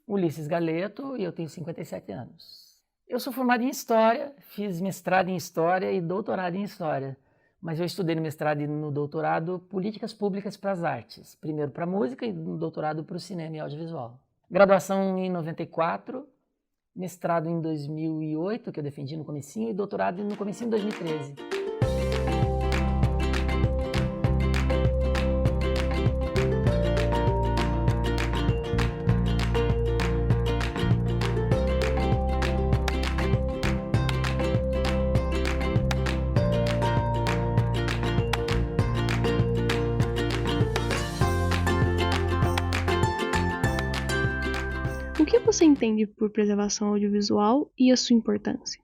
Ulisses Galeto e eu tenho 57 anos. Eu sou formado em História, fiz mestrado em História e doutorado em História, mas eu estudei no mestrado e no doutorado Políticas Públicas para as Artes, primeiro para a música e no doutorado para o cinema e audiovisual. Graduação em 94, mestrado em 2008, que eu defendi no comecinho, e doutorado no comecinho de 2013. O que você entende por preservação audiovisual e a sua importância?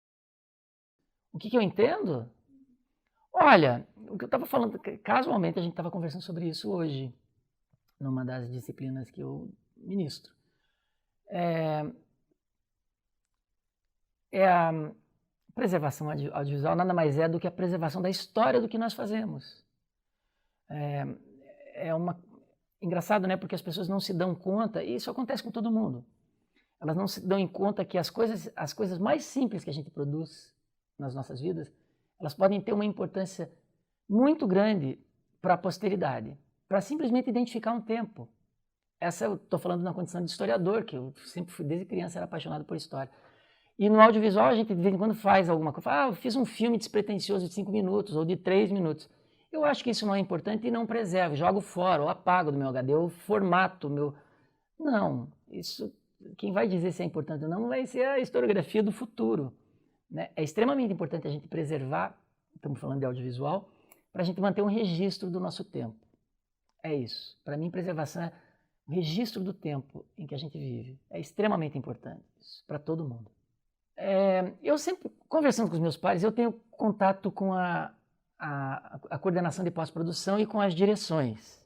O que eu entendo? Olha, o que eu estava falando, casualmente a gente estava conversando sobre isso hoje, numa das disciplinas que eu ministro. A preservação audiovisual nada mais é do que a preservação da história do que nós fazemos. Engraçado, né? Porque as pessoas não se dão conta, e isso acontece com todo mundo. Elas não se dão em conta que as coisas mais simples que a gente produz nas nossas vidas, elas podem ter uma importância muito grande para a posteridade, para simplesmente identificar um tempo. Essa eu estou falando na condição de historiador, que eu sempre fui, desde criança, era apaixonado por história. E no audiovisual a gente de vez em quando faz alguma coisa. Eu fiz um filme despretensioso de 5 minutos ou de 3 minutos. Eu acho que isso não é importante e não preservo, jogo fora, ou apago do meu HD, ou formato meu. Não, isso, quem vai dizer se é importante ou não vai ser a historiografia do futuro. Né? É extremamente importante a gente preservar, estamos falando de audiovisual, para a gente manter um registro do nosso tempo. É isso. Para mim, preservação é o registro do tempo em que a gente vive. É extremamente importante isso, para todo mundo. Eu sempre, conversando com os meus pares, eu tenho contato com a coordenação de pós-produção e com as direções.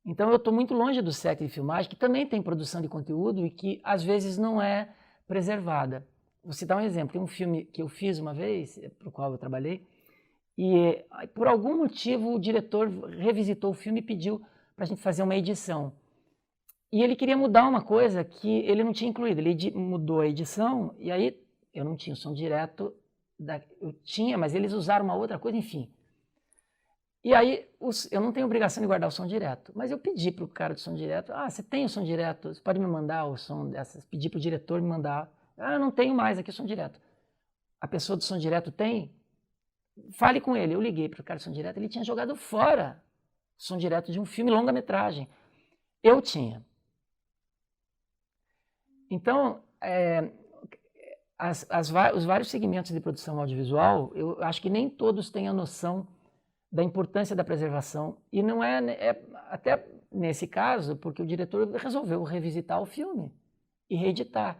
Então eu estou muito longe do set de filmagem, que também tem produção de conteúdo e que às vezes não é preservada. Vou citar um exemplo, tem um filme que eu fiz uma vez, para o qual eu trabalhei, e por algum motivo o diretor revisitou o filme e pediu para a gente fazer uma edição. E ele queria mudar uma coisa que ele não tinha incluído. Ele mudou a edição e aí eu não tinha o som direto. Eu tinha, mas eles usaram uma outra coisa, enfim. E aí eu não tenho obrigação de guardar o som direto, mas eu pedi para o cara do som direto, você tem o som direto, você pode me mandar o som dessas? Pedi para o diretor me mandar. Eu não tenho mais aqui o som direto. A pessoa do som direto tem? Fale com ele. Eu liguei para o cara do som direto, ele tinha jogado fora o som direto de um filme longa-metragem. Eu tinha. Então, os vários segmentos de produção audiovisual, eu acho que nem todos têm a noção da importância da preservação. E não até nesse caso, porque o diretor resolveu revisitar o filme e reeditar.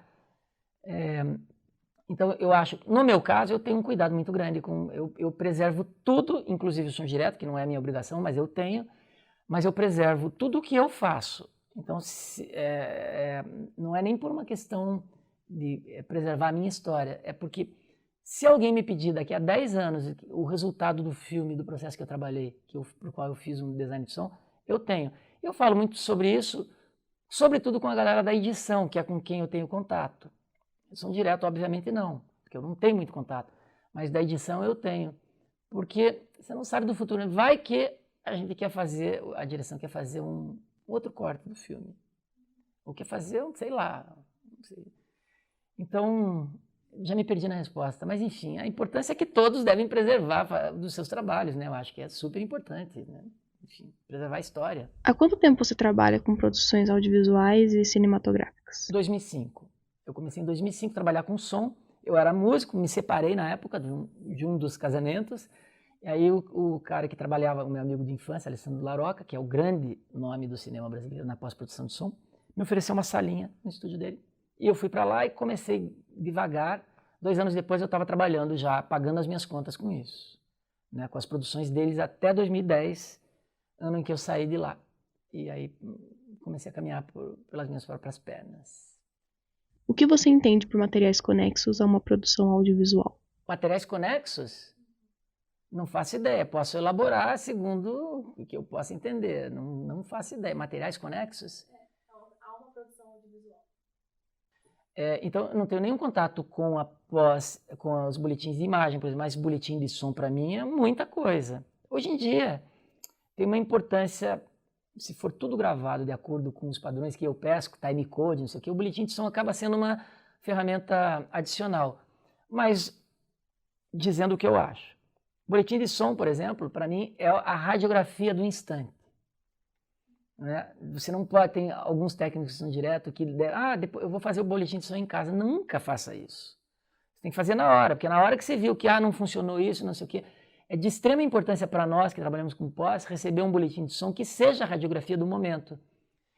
Então, eu acho, no meu caso, eu tenho um cuidado muito grande com, eu preservo tudo, inclusive o som direto, que não é minha obrigação, mas eu tenho, mas eu preservo tudo o que eu faço. Então, não é nem por uma questão de preservar a minha história, é porque se alguém me pedir daqui a 10 anos o resultado do filme, do processo que eu trabalhei, para o qual eu fiz um design de som, eu tenho. Eu falo muito sobre isso, sobretudo com a galera da edição, que é com quem eu tenho contato. Som direto, obviamente, não, porque eu não tenho muito contato, mas da edição eu tenho, porque você não sabe do futuro. Vai que a direção quer fazer um outro corte do filme, ou quer fazer, sei lá, não sei. Então, já me perdi na resposta, mas enfim, a importância é que todos devem preservar dos seus trabalhos, né? Eu acho que é super importante, né? Enfim, preservar a história. Há quanto tempo você trabalha com produções audiovisuais e cinematográficas? 2005. Eu comecei em 2005 a trabalhar com som. Eu era músico, me separei na época de um dos casamentos. E aí o cara que trabalhava, o meu amigo de infância, Alessandro Laroca, que é o grande nome do cinema brasileiro na pós-produção de som, me ofereceu uma salinha no estúdio dele. E eu fui para lá e comecei devagar. 2 anos depois eu estava trabalhando já, pagando as minhas contas com isso. Né, com as produções deles até 2010, ano em que eu saí de lá. E aí comecei a caminhar pelas minhas próprias pernas. O que você entende por materiais conexos a uma produção audiovisual? Materiais conexos? Não faço ideia. Posso elaborar segundo o que eu possa entender. Não faço ideia. Materiais conexos? Há uma produção audiovisual. Então, eu não tenho nenhum contato com com os boletins de imagem, por exemplo, mas boletim de som para mim é muita coisa. Hoje em dia, tem uma importância, se for tudo gravado de acordo com os padrões que eu peço, timecode, não sei o que, o boletim de som acaba sendo uma ferramenta adicional. Mas, dizendo o que eu acho. Boletim de som, por exemplo, para mim é a radiografia do instante. Né? Você não pode, tem alguns técnicos que são direto que, depois eu vou fazer o boletim de som em casa. Nunca faça isso. Você tem que fazer na hora, porque na hora que você viu que não funcionou isso, não sei o quê, é de extrema importância para nós que trabalhamos com pós receber um boletim de som que seja a radiografia do momento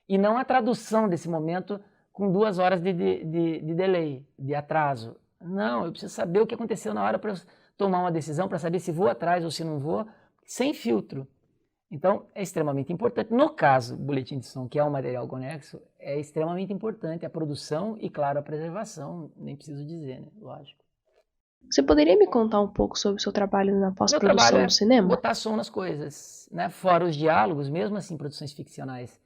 e não a tradução desse momento com 2 horas de delay, de atraso. Não, eu preciso saber o que aconteceu na hora para tomar uma decisão, para saber se vou atrás ou se não vou, sem filtro. Então, é extremamente importante. No caso, o boletim de som, que é um material conexo, é extremamente importante a produção e, claro, a preservação, nem preciso dizer, né? Lógico. Você poderia me contar um pouco sobre o seu trabalho na pós-produção do cinema? Botar som nas coisas, né? Fora os diálogos, mesmo assim, produções ficcionais.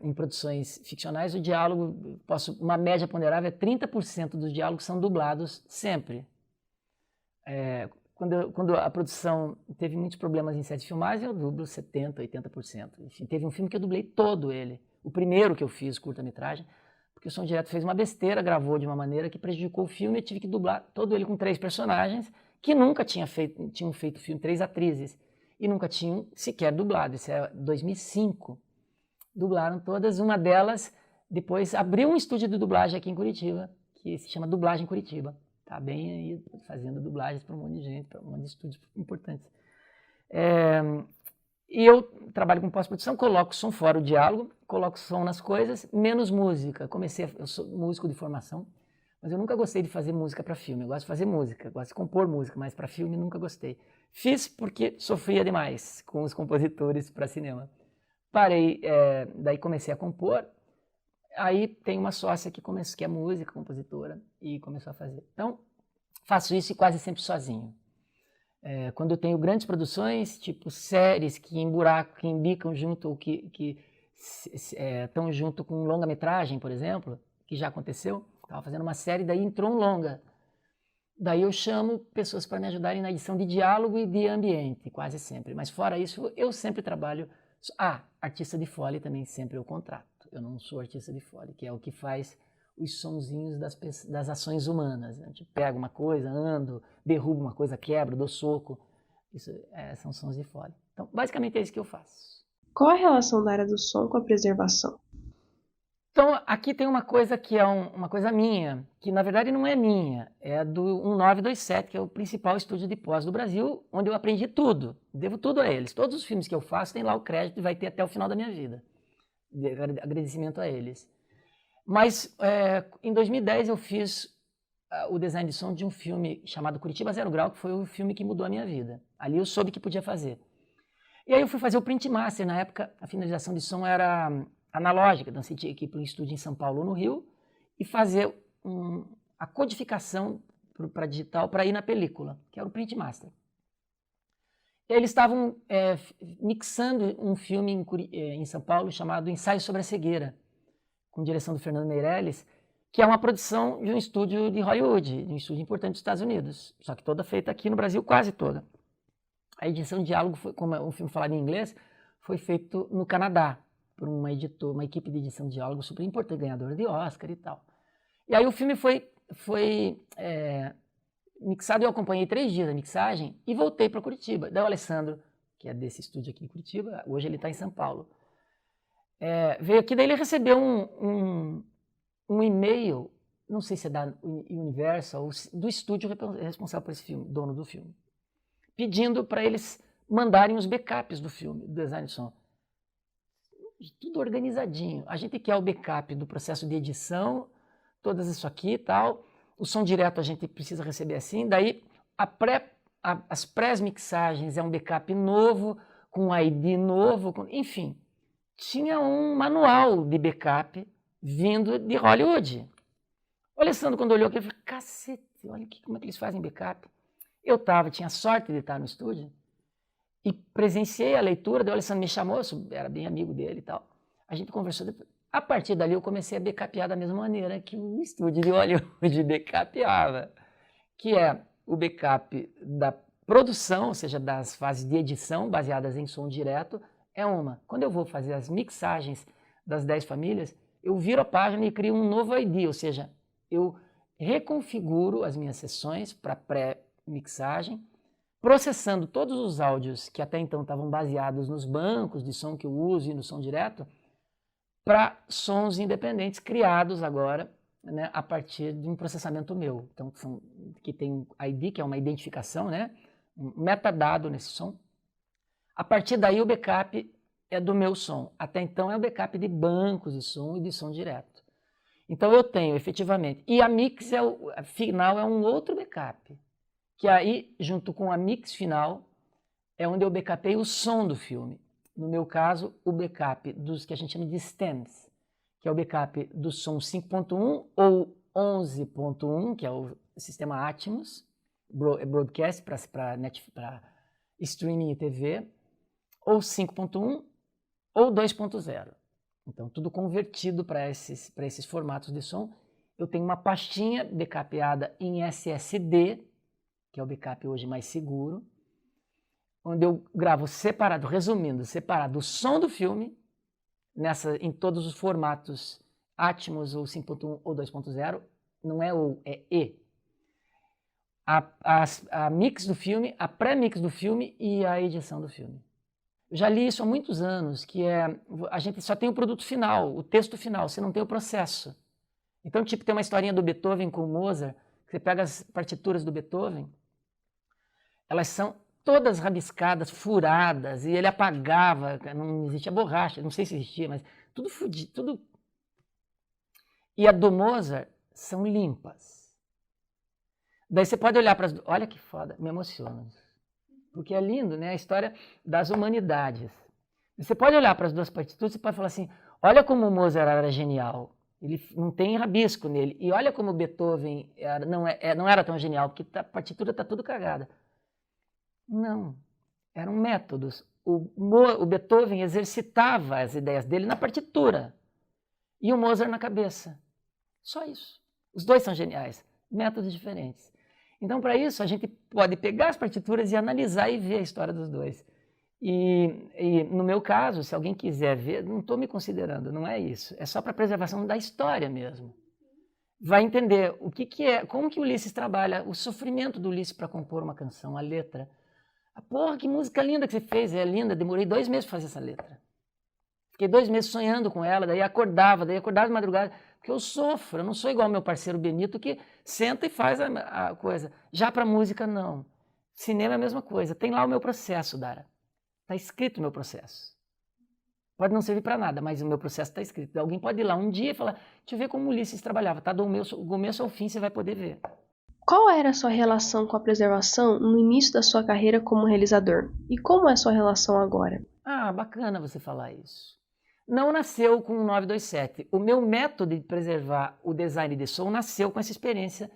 Em produções ficcionais, o diálogo, uma média ponderável é 30% dos diálogos são dublados sempre. Quando a produção teve muitos problemas em set de filmagem, eu dublo 70%, 80%. Enfim, teve um filme que eu dublei todo ele. O primeiro que eu fiz, curta-metragem, porque o Som Direto fez uma besteira, gravou de uma maneira que prejudicou o filme e tive que dublar todo ele com 3 personagens que nunca tinham feito filme, 3 atrizes, e nunca tinham sequer dublado. Isso é 2005. Dublaram todas, uma delas depois abriu um estúdio de dublagem aqui em Curitiba, que se chama Dublagem Curitiba. Tá bem aí fazendo dublagens para um monte de gente, para um monte de estúdios importantes. E eu trabalho com pós-produção, coloco som fora o diálogo, coloco som nas coisas, menos música. Eu sou músico de formação, mas eu nunca gostei de fazer música para filme. Eu gosto de fazer música, gosto de compor música, mas para filme nunca gostei. Fiz porque sofria demais com os compositores para cinema. Parei, daí comecei a compor. Aí tem uma sócia que é música, compositora, e começou a fazer. Então, faço isso quase sempre sozinho. Quando eu tenho grandes produções, tipo séries que emburacam, que embicam junto, ou que estão junto com longa-metragem, por exemplo, que já aconteceu, estava fazendo uma série, daí entrou um longa. Daí eu chamo pessoas para me ajudarem na edição de diálogo e de ambiente, quase sempre. Mas fora isso, eu sempre trabalho... artista de fole também sempre eu contrato. Eu não sou artista de fole, que é o que faz os sonzinhos das ações humanas. A gente pega uma coisa, ando, derrubo uma coisa, quebro, dou soco. Isso são sons de fole. Então, basicamente é isso que eu faço. Qual a relação da área do som com a preservação? Então, aqui tem uma coisa que é uma coisa minha, que na verdade não é minha, é do 1927, que é o principal estúdio de pós do Brasil, onde eu aprendi tudo, devo tudo a eles. Todos os filmes que eu faço tem lá o crédito e vai ter até o final da minha vida. De agradecimento a eles. Mas em 2010 eu fiz o design de som de um filme chamado Curitiba Zero Grau, que foi o filme que mudou a minha vida. Ali eu soube que podia fazer. E aí eu fui fazer o print master. Na época, a finalização de som era analógica, então você tinha que ir para um estúdio em São Paulo ou no Rio e fazer a codificação para digital para ir na película, que era o print master. E aí eles estavam mixando um filme em São Paulo chamado Ensaio sobre a Cegueira, com direção do Fernando Meirelles, que é uma produção de um estúdio de Hollywood, de um estúdio importante dos Estados Unidos, só que toda feita aqui no Brasil, quase toda. A edição de diálogo, como é um filme falado em inglês, foi feito no Canadá, por uma equipe de edição de diálogo super importante, ganhadora de Oscar e tal. E aí o filme foi mixado, eu acompanhei 3 dias da mixagem e voltei para Curitiba. Daí o Alessandro, que é desse estúdio aqui em Curitiba, hoje ele está em São Paulo, veio aqui, daí ele recebeu um e-mail, não sei se é da Universal, do estúdio responsável por esse filme, dono do filme, pedindo para eles mandarem os backups do filme, do design de som. Tudo organizadinho. A gente quer o backup do processo de edição, todas isso aqui e tal. O som direto a gente precisa receber assim. Daí, as pré-mixagens é um backup novo, com ID novo, enfim. Tinha um manual de backup vindo de Hollywood. O Alessandro, quando olhou aqui, ele falou, cacete, olha como é que eles fazem backup. Eu tinha sorte de estar no estúdio, e presenciei a leitura, daí o Alessandro me chamou, eu era bem amigo dele e tal. A gente conversou, A partir dali eu comecei a backupear da mesma maneira que o estúdio de Hollywood backupeava, que é o backup da produção, ou seja, das fases de edição baseadas em som direto, é uma. Quando eu vou fazer as mixagens das 10 famílias, eu viro a página e crio um novo ID, ou seja, eu reconfiguro as minhas sessões para pré-mixagem, processando todos os áudios que até então estavam baseados nos bancos de som que eu uso e no som direto, para sons independentes criados agora, né, a partir de um processamento meu. Então, que tem ID, que é uma identificação, né, um metadado nesse som. A partir daí o backup é do meu som. Até então é o backup de bancos de som e de som direto. Então eu tenho efetivamente. E a mix final é um outro backup. Que aí, junto com a mix final, é onde eu backupei o som do filme. No meu caso, o backup dos que a gente chama de stems, que é o backup do som 5.1 ou 11.1, que é o sistema Atmos, broadcast para streaming e TV, ou 5.1 ou 2.0. Então, tudo convertido para esses formatos de som. Eu tenho uma pastinha backupeada em SSD, que é o backup hoje mais seguro, onde eu gravo separado, resumindo, separado o som do filme, em todos os formatos Atmos ou 5.1 ou 2.0, não é ou, é E. A mix do filme, a pré-mix do filme e a edição do filme. Eu já li isso há muitos anos, que a gente só tem o produto final, o texto final, você não tem o processo. Então, tipo, tem uma historinha do Beethoven com o Mozart, que você pega as partituras do Beethoven, elas são todas rabiscadas, furadas, e ele apagava, não existia borracha, não sei se existia, mas tudo fudido, tudo. E a do Mozart são limpas. Daí você pode olhar para as... Olha que foda, me emociona. Porque é lindo, né? A história das humanidades. Você pode olhar para as duas partituras e pode falar assim, olha como o Mozart era genial. Ele não tem rabisco nele. E olha como o Beethoven não era tão genial, porque a partitura está tudo cagada. Não, eram métodos. O Beethoven exercitava as ideias dele na partitura e o Mozart na cabeça. Só isso. Os dois são geniais, métodos diferentes. Então, para isso, a gente pode pegar as partituras e analisar e ver a história dos dois. E no meu caso, se alguém quiser ver, não estou me considerando, não é isso. É só para preservação da história mesmo. Vai entender o que é, como que o Ulisses trabalha, o sofrimento do Ulisses para compor uma canção, a letra. Porra, que música linda que você fez, é linda, demorei 2 meses para fazer essa letra. Fiquei 2 meses sonhando com ela, daí acordava de madrugada, porque eu sofro, eu não sou igual ao meu parceiro Benito que senta e faz a coisa. Já para música, não. Cinema é a mesma coisa, tem lá o meu processo, Dara. Está escrito o meu processo. Pode não servir para nada, mas o meu processo está escrito. Alguém pode ir lá um dia e falar, deixa eu ver como o Ulisses trabalhava, tá? Do começo ao fim você vai poder ver. Qual era a sua relação com a preservação no início da sua carreira como realizador? E como é a sua relação agora? Ah, bacana você falar isso. Não nasceu com o 927. O meu método de preservar o design de som nasceu com essa experiência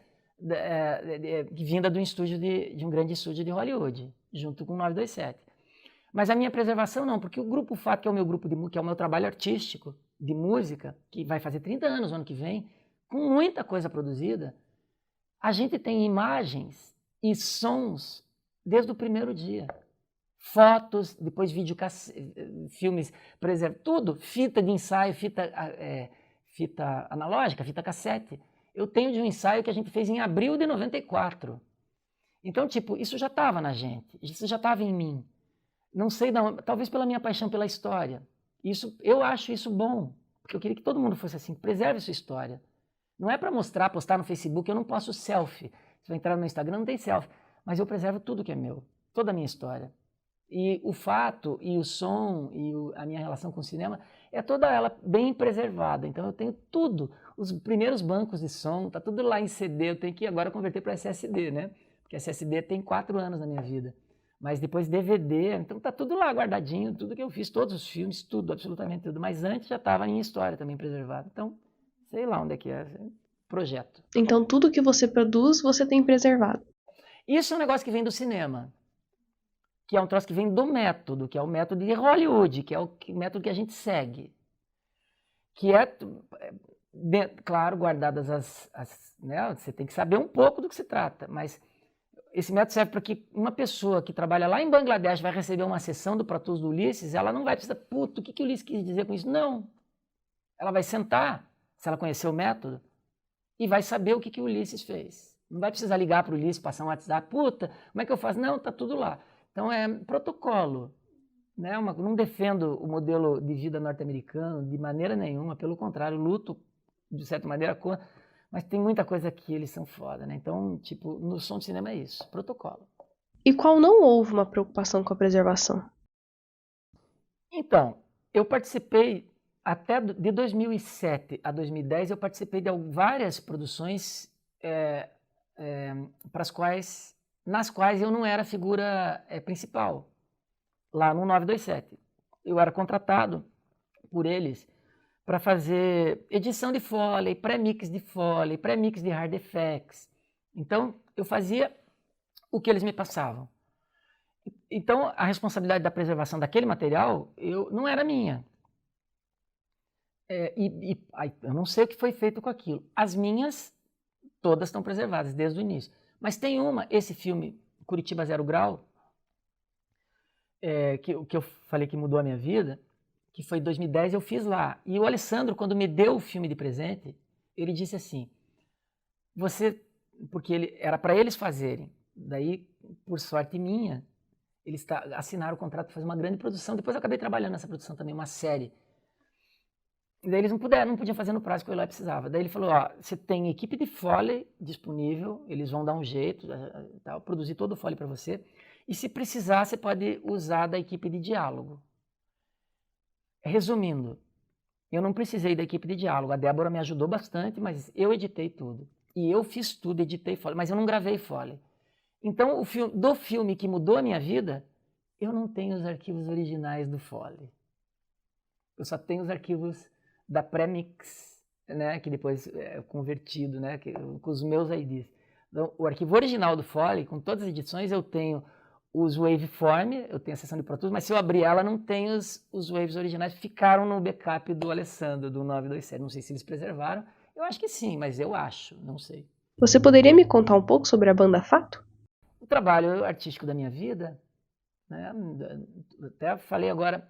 vinda de um grande estúdio de Hollywood, junto com o 927. Mas a minha preservação não, porque o Grupo Fato, que é o meu grupo que é o meu trabalho artístico de música, que vai fazer 30 anos no ano que vem, com muita coisa produzida, a gente tem imagens e sons desde o primeiro dia. Fotos, depois filmes, tudo, fita de ensaio, fita analógica, fita cassete. Eu tenho de um ensaio que a gente fez em abril de 94. Então, tipo, isso já estava na gente, isso já estava em mim. Não sei, talvez pela minha paixão pela história. Eu acho isso bom, porque eu queria que todo mundo fosse assim, preserve sua história. Não é para mostrar, postar no Facebook, eu não posto selfie. Se vai entrar no meu Instagram, não tem selfie. Mas eu preservo tudo que é meu, toda a minha história. E o fato, e o som, e a minha relação com o cinema, é toda ela bem preservada. Então eu tenho tudo, os primeiros bancos de som, tá tudo lá em CD, eu tenho que agora converter para SSD, né? Porque SSD tem 4 anos na minha vida. Mas depois DVD, então tá tudo lá guardadinho, tudo que eu fiz, todos os filmes, tudo, absolutamente tudo. Mas antes já estava a minha história também preservada. Então, sei lá onde é que é, projeto. Então tudo que você produz, você tem preservado. Isso é um negócio que vem do cinema, que é um troço que vem do método, que é o método de Hollywood, que é o método que a gente segue. que claro, guardadas né, você tem que saber um pouco do que se trata, mas esse método serve para que uma pessoa que trabalha lá em Bangladesh vai receber uma sessão do Pro Tools do Ulisses, ela não vai precisar, puto, o que o Ulisses quis dizer com isso? Não. Ela vai sentar, se ela conhecer o método, e vai saber o que o Ulisses fez. Não vai precisar ligar para o Ulisses, passar um WhatsApp, puta, como é que eu faço? Não, tá tudo lá. Então é protocolo. Né? Não defendo o modelo de vida norte-americano de maneira nenhuma, pelo contrário, luto de certa maneira contra, mas tem muita coisa que eles são foda, né? Então, tipo, no som de cinema é isso, protocolo. E qual não houve uma preocupação com a preservação? Então, eu participei, até de 2007 a 2010, eu participei de várias produções nas quais eu não era a figura principal, lá no 927. Eu era contratado por eles para fazer edição de Foley, pré-mix de Foley, pré-mix de hard effects. Então, eu fazia o que eles me passavam. Então, a responsabilidade da preservação daquele material não era minha. Eu não sei o que foi feito com aquilo. As minhas, todas estão preservadas, desde o início. Mas tem esse filme, Curitiba Zero Grau, que eu falei que mudou a minha vida, que foi em 2010, eu fiz lá. E o Alessandro, quando me deu o filme de presente, ele disse assim, porque era para eles fazerem, daí, por sorte minha, eles assinaram o contrato para fazer uma grande produção, depois eu acabei trabalhando nessa produção também, uma série. E daí eles não podiam fazer no prazo que o Eloy precisava. Daí ele falou, você tem equipe de Foley disponível, eles vão dar um jeito, produzir todo o Foley para você, e se precisar, você pode usar da equipe de diálogo. Resumindo, eu não precisei da equipe de diálogo. A Débora me ajudou bastante, mas eu editei tudo. E eu fiz tudo, editei Foley, mas eu não gravei Foley. Então, do filme que mudou a minha vida, eu não tenho os arquivos originais do Foley. Eu só tenho os arquivos da pré-mix, né, que depois é convertido, né, com os meus IDs. Então, o arquivo original do Foley, com todas as edições, eu tenho os waveform, eu tenho a seção de Pro Tools, mas se eu abrir ela, não tem os waves originais, ficaram no backup do Alessandro, do 927. Não sei se eles preservaram, eu acho que sim, mas eu acho, não sei. Você poderia me contar um pouco sobre a banda Fato? O trabalho artístico da minha vida, né, até falei agora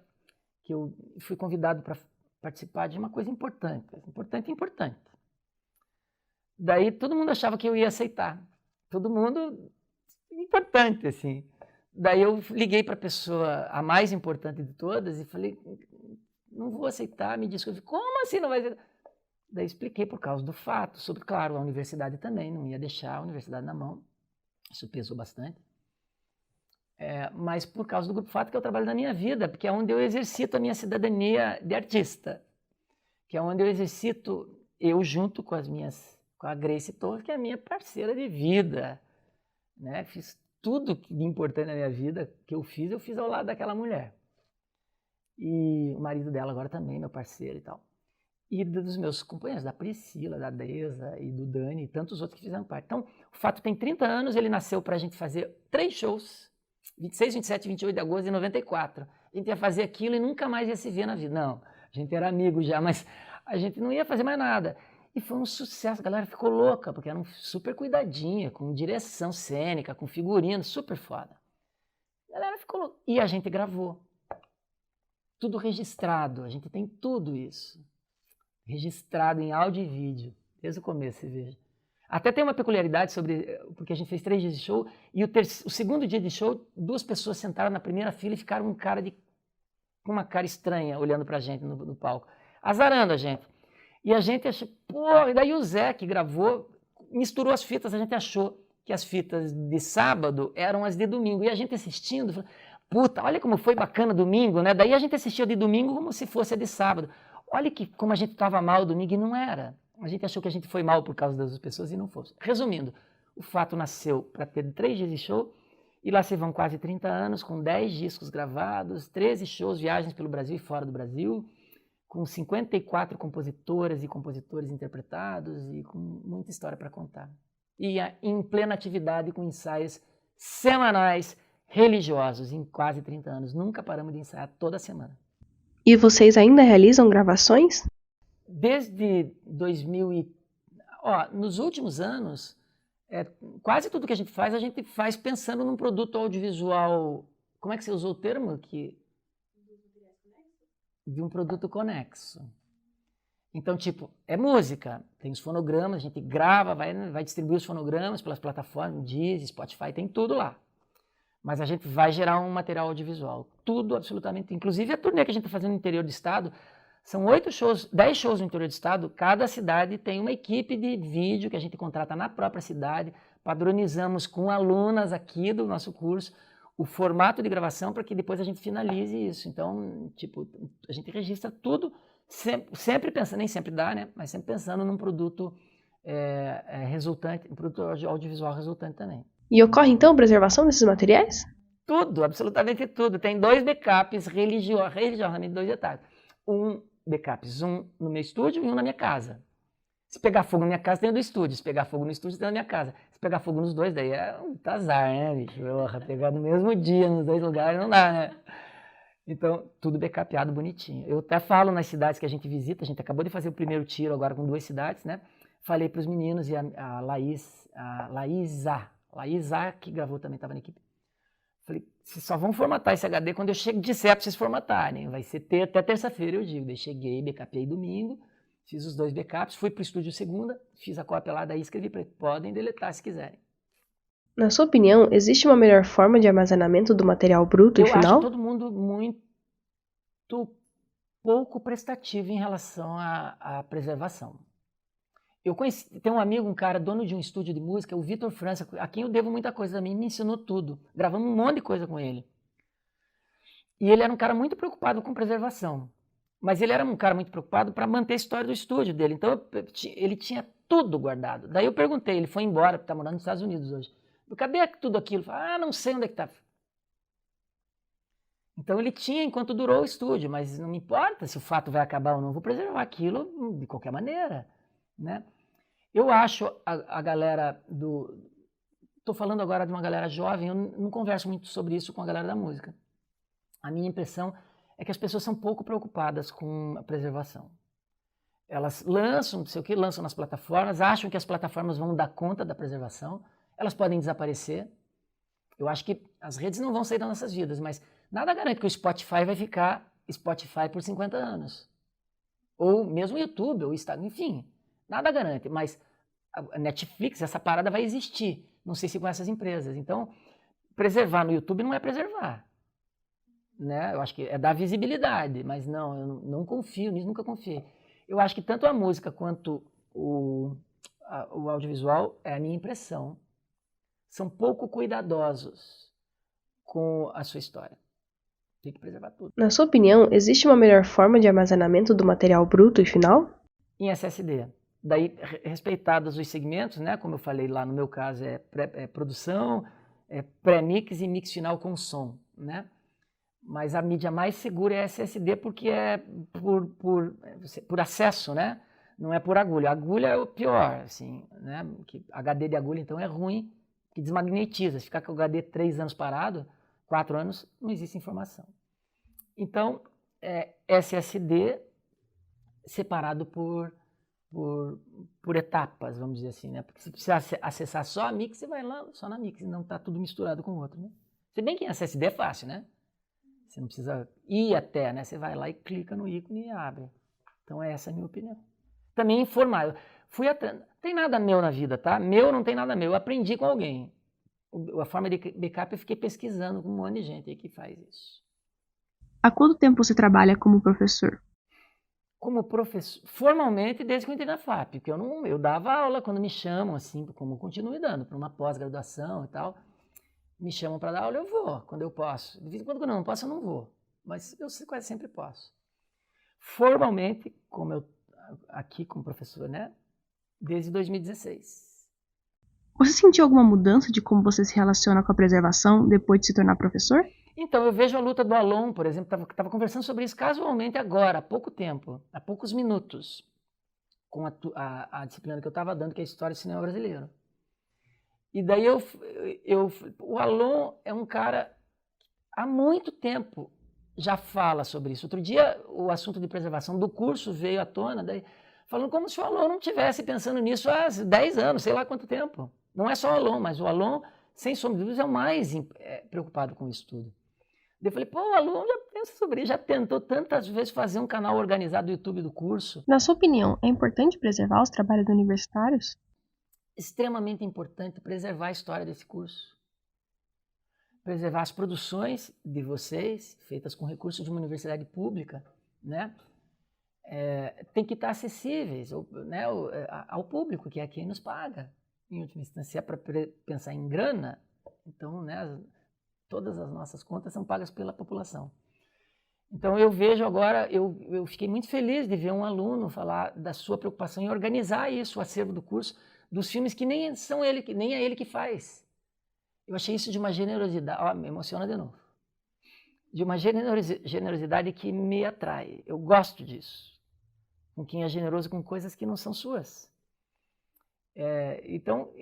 que eu fui convidado para participar de uma coisa importante. Daí todo mundo achava que eu ia aceitar. Todo mundo importante, assim. Daí eu liguei para a pessoa, a mais importante de todas, e falei, não vou aceitar, me desculpe. Como assim não vai aceitar? Daí expliquei por causa do fato, sobre, claro, a universidade também, não ia deixar a universidade na mão. Isso pesou bastante. Mas por causa do Grupo Fato, que é o trabalho da minha vida, porque é onde eu exercito a minha cidadania de artista. Que é onde eu exercito, eu junto com a Grace Torres, que é a minha parceira de vida. Né? Fiz tudo de importante na minha vida que eu fiz ao lado daquela mulher. E o marido dela agora também, meu parceiro e tal. E dos meus companheiros, da Priscila, da Deisa e do Dani e tantos outros que fizeram parte. Então, o Fato tem 30 anos, ele nasceu para a gente fazer 3 shows, 26, 27 e 28 de agosto de 94. A gente ia fazer aquilo e nunca mais ia se ver na vida. Não, a gente era amigo já, mas a gente não ia fazer mais nada. E foi um sucesso, a galera ficou louca, porque era super cuidadinha, com direção cênica, com figurino, super foda. A galera ficou louca. E a gente gravou. Tudo registrado, a gente tem tudo isso. Registrado em áudio e vídeo, desde o começo, você veja. Até tem uma peculiaridade porque a gente fez 3 dias de show, e o segundo dia de show, 2 pessoas sentaram na primeira fila e ficaram com uma cara estranha, olhando pra gente no palco, azarando a gente. E a gente achou, e daí o Zé, que gravou, misturou as fitas, a gente achou que as fitas de sábado eram as de domingo, e a gente assistindo, falou, puta, olha como foi bacana domingo, né? Daí a gente assistia de domingo como se fosse a de sábado. Olha como a gente estava mal domingo e não era. A gente achou que a gente foi mal por causa das pessoas e não fosse. Resumindo, o Fato nasceu para ter 3 dias de show, e lá se vão quase 30 anos, com 10 discos gravados, 13 shows, viagens pelo Brasil e fora do Brasil, com 54 compositoras e compositores interpretados e com muita história para contar. E em plena atividade com ensaios semanais religiosos em quase 30 anos. Nunca paramos de ensaiar toda semana. E vocês ainda realizam gravações? desde 2000 nos últimos anos, quase tudo que a gente faz pensando num produto audiovisual. Como é que você usou o termo aqui? De um produto conexo. Então, tipo, é música, tem os fonogramas, a gente grava, vai distribuir os fonogramas pelas plataformas, Deezer, Spotify, tem tudo lá. Mas a gente vai gerar um material audiovisual. Tudo, absolutamente. Inclusive a turnê que a gente está fazendo no interior do estado, são 8 shows, 10 shows no interior do estado, cada cidade tem uma equipe de vídeo que a gente contrata na própria cidade, padronizamos com alunas aqui do nosso curso o formato de gravação para que depois a gente finalize isso. Então, tipo, a gente registra tudo, sempre pensando, nem sempre dá, né? Mas sempre pensando num produto resultante, um produto audiovisual resultante também. E ocorre então a preservação desses materiais? Tudo, absolutamente tudo. Tem 2 backups religiosamente 2 detalhes. Backups, um no meu estúdio e um na minha casa. Se pegar fogo na minha casa, tem o do estúdio. Se pegar fogo no estúdio, tem na minha casa. Se pegar fogo nos dois, daí é um azar, né, bicho? Pegar no mesmo dia nos 2 lugares não dá, né? Então, tudo backupeado bonitinho. Eu até falo nas cidades que a gente visita, a gente acabou de fazer o primeiro tiro agora com 2 cidades, né? Falei para os meninos e a Laísa, que gravou também, estava na equipe. Falei, vocês só vão formatar esse HD quando eu disser para vocês formatarem. Vai ser até terça-feira, eu digo. Daí cheguei, backupei domingo, fiz os 2 backups, fui para o estúdio segunda, fiz a cópia lá, daí escrevi para eles, podem deletar se quiserem. Na sua opinião, existe uma melhor forma de armazenamento do material bruto e final? Eu acho todo mundo muito pouco prestativo em relação à preservação. Tem um amigo, um cara, dono de um estúdio de música, o Vitor França, a quem eu devo muita coisa também, me ensinou tudo. Gravamos um monte de coisa com ele. E ele era um cara muito preocupado com preservação. Mas ele era um cara muito preocupado para manter a história do estúdio dele. Então, ele tinha tudo guardado. Daí eu perguntei, ele foi embora, porque está morando nos Estados Unidos hoje. Cadê tudo aquilo? Não sei onde é que está. Então ele tinha enquanto durou o estúdio, mas não me importa se o fato vai acabar ou não, vou preservar aquilo de qualquer maneira, né? Eu acho a galera estou falando agora de uma galera jovem, eu não converso muito sobre isso com a galera da música. A minha impressão é que as pessoas são pouco preocupadas com a preservação. Elas lançam, não sei o que, lançam nas plataformas, acham que as plataformas vão dar conta da preservação, elas podem desaparecer. Eu acho que as redes não vão sair das nossas vidas, mas nada garante que o Spotify vai ficar Spotify por 50 anos. Ou mesmo o YouTube, ou o Instagram, enfim, nada garante, mas a Netflix, essa parada vai existir, não sei se com essas empresas. Então, preservar no YouTube não é preservar, né? Eu acho que é dar visibilidade, mas não, eu não confio nisso, nunca confiei. Eu acho que tanto a música quanto o audiovisual, é a minha impressão, são pouco cuidadosos com a sua história. Tem que preservar tudo. Na sua opinião, existe uma melhor forma de armazenamento do material bruto e final? Em SSD. Daí, respeitados os segmentos, né? Como eu falei lá, no meu caso é produção, pré-mix e mix final com som, né? Mas a mídia mais segura é SSD porque é por acesso, né? Não é por agulha. A agulha é o pior, assim, né? Que HD de agulha, então, é ruim, que desmagnetiza. Se ficar com o HD 3 anos parado, 4 anos, não existe informação. Então, SSD separado por etapas, vamos dizer assim, né? Porque se precisar acessar só a mix, você vai lá só na mix, não está tudo misturado com o outro, né? Se bem que em SSD é fácil, né? Você não precisa ir até, né? Você vai lá e clica no ícone e abre. Então, essa é a minha opinião. Também informar. Não tem nada meu na vida, tá? Meu não tem nada meu. Eu aprendi com alguém. A forma de backup eu fiquei pesquisando com um monte de gente aí que faz isso. Há quanto tempo você trabalha como professor? Como professor, formalmente desde que eu entrei na FAP, porque eu dava aula quando me chamam, assim, como eu continuo dando, para uma pós-graduação e tal. Me chamam para dar aula, eu vou, quando eu posso. De vez em quando eu não posso, eu não vou. Mas eu quase sempre posso. Formalmente, como eu aqui como professor, né? Desde 2016. Você sentiu alguma mudança de como você se relaciona com a preservação depois de se tornar professor? Então, eu vejo a luta do Alon, por exemplo, estava conversando sobre isso casualmente agora, há pouco tempo, há poucos minutos, com a disciplina que eu estava dando, que é a História do Cinema Brasileiro. E daí o Alon é um cara, há muito tempo, já fala sobre isso. Outro dia, o assunto de preservação do curso veio à tona, daí, falando como se o aluno não estivesse pensando nisso há 10 anos, sei lá quanto tempo. Não é só o aluno, mas o aluno, sem sombra de dúvidas, é o mais preocupado com isso tudo. Daí eu falei, pô, o aluno já pensa sobre isso, já tentou tantas vezes fazer um canal organizado do YouTube do curso. Na sua opinião, é importante preservar os trabalhos universitários? Extremamente importante preservar a história desse curso. Preservar as produções de vocês, feitas com recursos de uma universidade pública, né? Tem que estar acessíveis, né, ao público, que é quem nos paga. Em última instância, se é para pensar em grana, então, né, todas as nossas contas são pagas pela população. Então, eu vejo agora, eu fiquei muito feliz de ver um aluno falar da sua preocupação em organizar isso, o acervo do curso, dos filmes que nem é ele que faz. Eu achei isso de uma generosidade, me emociona de novo, de uma generosidade que me atrai. Eu gosto disso, com quem é generoso com coisas que não são suas. Então,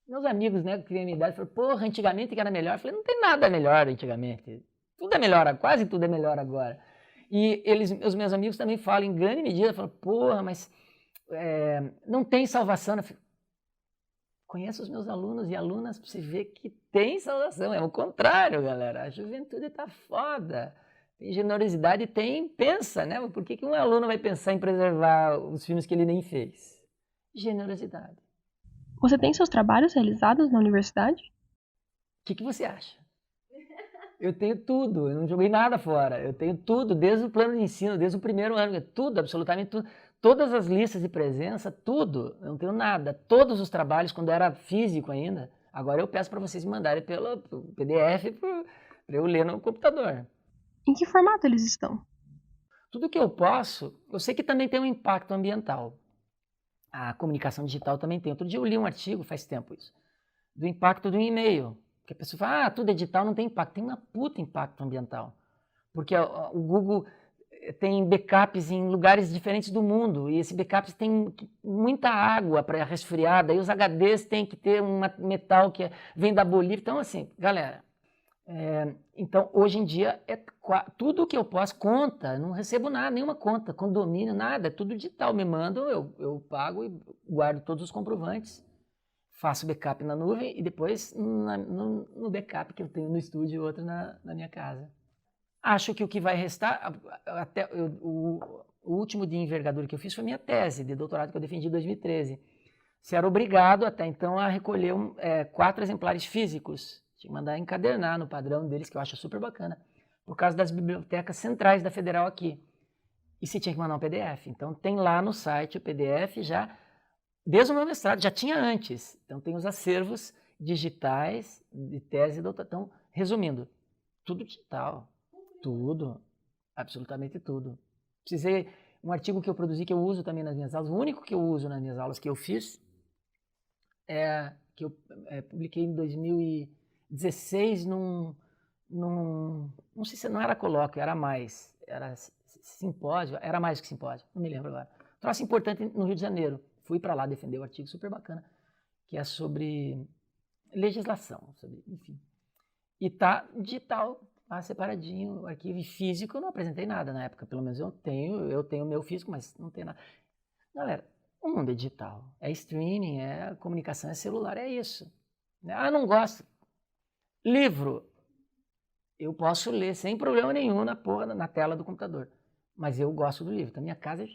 meus amigos, né, que têm a minha idade, falaram, porra, antigamente que era melhor. Eu falei, não tem nada melhor antigamente. Tudo é melhor, quase tudo é melhor agora. E os meus amigos também falam, em grande medida, falam, porra, mas não tem salvação. Conheço os meus alunos e alunas para você ver que tem salvação. É o contrário, galera. A juventude está foda. Tem generosidade, pensa, né? Por que um aluno vai pensar em preservar os filmes que ele nem fez? Generosidade. Você tem seus trabalhos realizados na universidade? O que você acha? Eu tenho tudo, eu não joguei nada fora. Eu tenho tudo, desde o plano de ensino, desde o primeiro ano, tudo, absolutamente tudo. Todas as listas de presença, tudo. Eu não tenho nada. Todos os trabalhos, quando era físico ainda, agora eu peço para vocês me mandarem pelo PDF para eu ler no computador. Em que formato eles estão? Tudo que eu posso, eu sei que também tem um impacto ambiental. A comunicação digital também tem. Outro dia eu li um artigo, faz tempo isso, do impacto do e-mail. Que a pessoa fala, tudo é digital, não tem impacto. Tem uma puta impacto ambiental. Porque o Google tem backups em lugares diferentes do mundo, e esse backups tem muita água para resfriar, daí os HDs têm que ter um metal que vem da Bolívia. Então, assim, galera, então, hoje em dia, tudo que eu posso, conta, não recebo nada, nenhuma conta, condomínio, nada, é tudo digital. Me mandam, eu pago e guardo todos os comprovantes, faço backup na nuvem e depois no backup que eu tenho no estúdio e outro na minha casa. Acho que o que vai restar, o último de envergadura que eu fiz foi minha tese de doutorado que eu defendi em 2013. Você era obrigado até então a recolher 4 exemplares físicos, tinha que mandar encadernar no padrão deles, que eu acho super bacana, por causa das bibliotecas centrais da Federal aqui. E você tinha que mandar um PDF. Então tem lá no site o PDF já, desde o meu mestrado, já tinha antes. Então tem os acervos digitais de tese e doutorado. Então, resumindo, tudo digital. Tudo, absolutamente tudo. Precisei, um artigo que eu produzi, que eu uso também nas minhas aulas, o único que eu uso nas minhas aulas que eu fiz, que eu publiquei em 2016 não sei se não era colóquio, era simpósio, era mais que simpósio, não me lembro agora. Troço importante no Rio de Janeiro, fui para lá defender o artigo super bacana, que é sobre legislação, enfim. E tá digital, separadinho, o arquivo físico. Eu não apresentei nada na época, pelo menos eu tenho o meu físico, mas não tem nada. Galera, o mundo é digital, é streaming, é comunicação, é celular, é isso. Não gosto. Livro, eu posso ler sem problema nenhum na tela do computador, mas eu gosto do livro. Então, minha casa é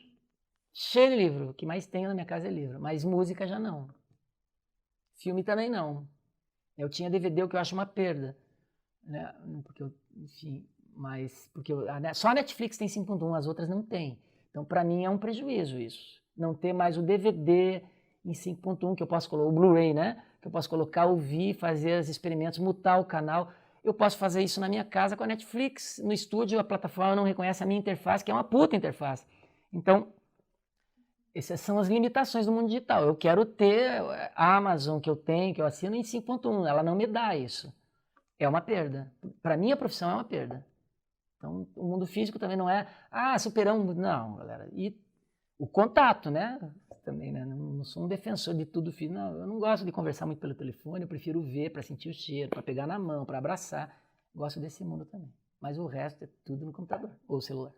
cheia de livro, o que mais tenho na minha casa é livro, mas música já não. Filme também não. Eu tinha DVD, o que eu acho uma perda. Né? Porque enfim, só a Netflix tem 5.1, as outras não tem. Então, para mim, é um prejuízo isso. Não ter mais o DVD em 5.1, que eu posso colocar, o Blu-ray, né? Que eu posso colocar, ouvir, fazer os experimentos, mutar o canal. Eu posso fazer isso na minha casa com a Netflix. No estúdio, a plataforma não reconhece a minha interface, que é uma puta interface. Então, essas são as limitações do mundo digital. Eu quero ter a Amazon que eu tenho, que eu assino em 5.1. Ela não me dá isso. É uma perda. Para mim, a profissão é uma perda. Então, o mundo físico também não é, superamos. Não, galera. E o contato, né? Também, né? Não sou um defensor de tudo físico. Não, eu não gosto de conversar muito pelo telefone, eu prefiro ver para sentir o cheiro, para pegar na mão, para abraçar. Gosto desse mundo também. Mas o resto é tudo no computador ou celular.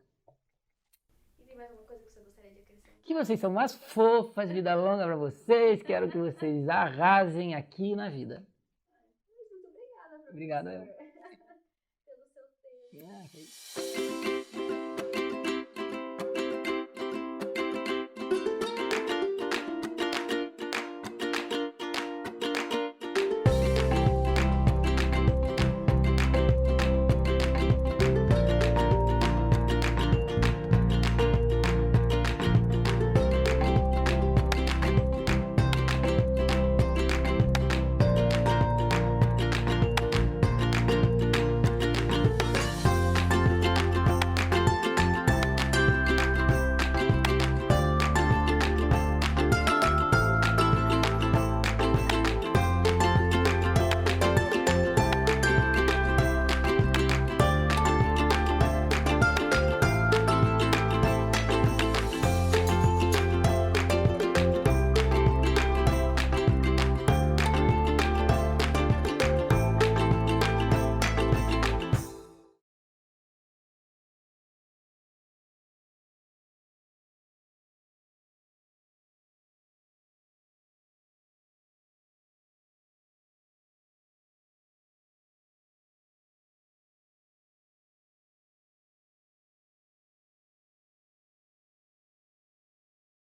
E tem mais alguma coisa que você gostaria de acrescentar? Que vocês são mais fofas, vida longa pra vocês. Quero que vocês arrasem aqui na vida. Muito obrigada, professor. Obrigado, eu. Pelo seu tempo. Ah, que isso.